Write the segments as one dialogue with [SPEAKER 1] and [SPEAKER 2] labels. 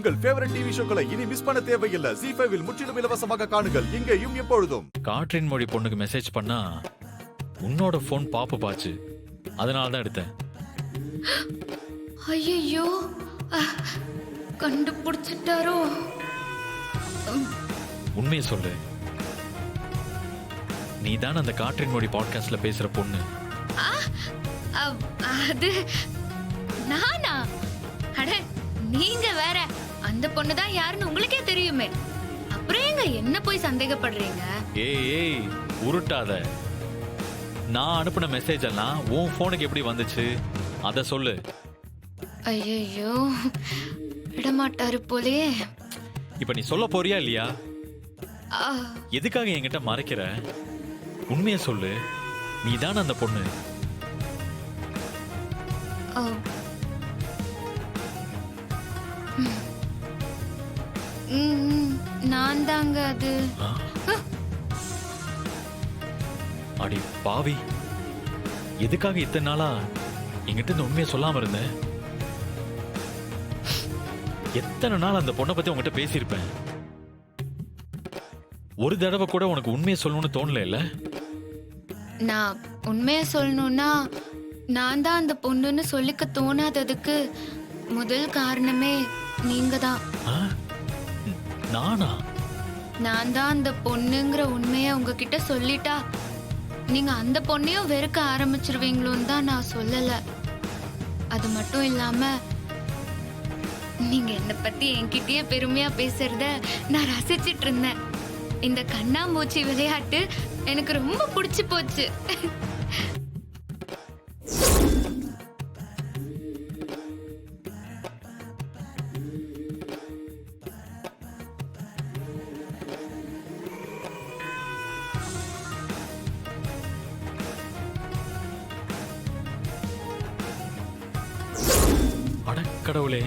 [SPEAKER 1] உங்கள் favourite TV ஷோக்களை இனி miss பண்ண தேவையில்லை. ZEE5 இல் முற்றிலும் இலவசமாக காணுங்கள், இங்கேயும் எப்பொழுதும்.
[SPEAKER 2] காற்றின் மொழி பொண்ணுக்கு மெசேஜ் பண்ணா உன்னோட போன் பாப்பு பாச்சு, அதனால தான் எடுத்தேன்.
[SPEAKER 3] ஐயோ, கண்டுபிடிச்சிட்டாரோ?
[SPEAKER 2] உண்மையை சொல்லு, நீ தான் அந்த காற்றின் மொழி பாட்காஸ்ட்ல பேசுற பொண்ணு.
[SPEAKER 3] அது நானா? அட நீங்க வேற, அந்த பொண்ணு தான் யாருன்னு உங்களுக்கே தெரியுமே. அப்புறம் எங்க என்ன போய் சந்தேகப்படுறீங்க?
[SPEAKER 2] ஏய் உருட்டாத. நான் அனுப்பின மெசேஜ் எல்லாம் உன் போனுக்கு எப்படி வந்துச்சு அத சொல்லு.
[SPEAKER 3] ஐயோ, விடமாட்டாரு போலே.
[SPEAKER 2] இப்ப நீ சொல்ல போறியா இல்லையா? எதுக்காக என்கிட்ட மறைக்கிற? உண்மையை சொல்லு, நீ தான் அந்த பொண்ணு.
[SPEAKER 3] நான் தாங்க அது.
[SPEAKER 2] அடி பாவி, எதுக்காக இத்தனை நாளா என்கிட்ட இந்த உண்மையை சொல்லாம இருந்தேன்? எத்தனை நாள் அந்த பொண்ணை பத்தி உங்ககிட்ட பேசியிருப்பேன். ஒரு தடவை கூட உனக்கு உண்மையை சொல்லணும்னு தோணல இல்ல?
[SPEAKER 3] நான் உண்மையை சொல்லணும்னா நான் தான் அந்த பொண்ணுன்னு சொல்லிக்க தோணாததுக்கு முதல் காரணமே நீங்க தான்.
[SPEAKER 2] நானா?
[SPEAKER 3] நான் தான் அந்த பொண்ணுங்கிற உண்மையை உங்ககிட்ட சொல்லிட்டா நீங்க அந்த பொண்ணையும் வெறுக்க ஆரம்பிச்சிருவீங்களோன்னு தான் நான் சொல்லல. அது மட்டும் இல்லாம நீங்க என்ன பத்தி என்கிட்டயே பெருமையா பேசுறத நான் ரசிச்சிட்டு இருந்தேன். இந்த கண்ணாமூச்சி விளையாட்டு எனக்கு ரொம்ப பிடிச்சு போச்சு.
[SPEAKER 2] கடவுளே,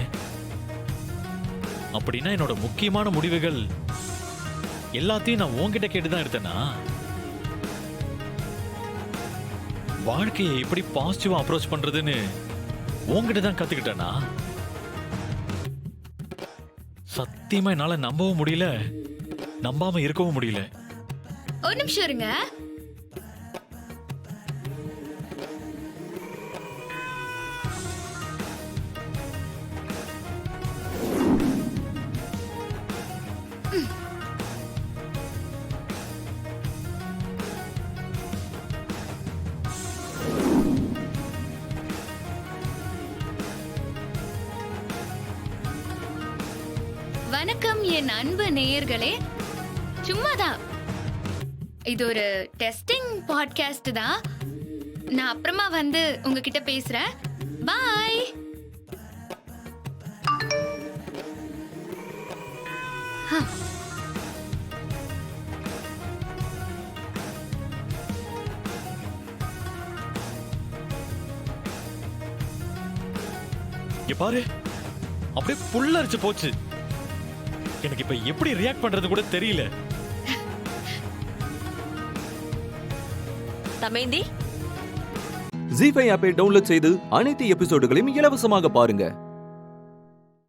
[SPEAKER 2] அப்படின்னா என்னோட முக்கியமான முடிவுகள் எல்லாத்தையும் நான் உன்கிட்ட கேட்டுதான் எடுத்தேனா? வாழ்க்கையை எப்படி பாசிட்டிவா அப்ரோச் பண்றதுன்னு உன்கிட்ட தான் கத்துக்கிட்டேனா? சத்தியமா என்னால நம்பவும் முடியல, நம்பாம இருக்கவும் முடியல.
[SPEAKER 3] ஒரு நிமிஷம் இருங்க. வணக்கம் என் அன்பு நேயர்களே. சும்மாதான், இது ஒரு டெஸ்டிங் பாட்காஸ்ட் தான். நான் அப்புறமா வந்து உங்ககிட்ட பேசுறேன். பாய்.
[SPEAKER 2] இங்க பாரு, அப்படியே புல்லரிச்சு போச்சு. எனக்கு இப்ப எப்படி ரியாக்ட் பண்றது கூட தெரியல.
[SPEAKER 4] தமேந்தி ZEE5 ஆப்பை டவுன்லோட் செய்து அனைத்து எபிசோடுகளையும் இலவசமாக பாருங்க.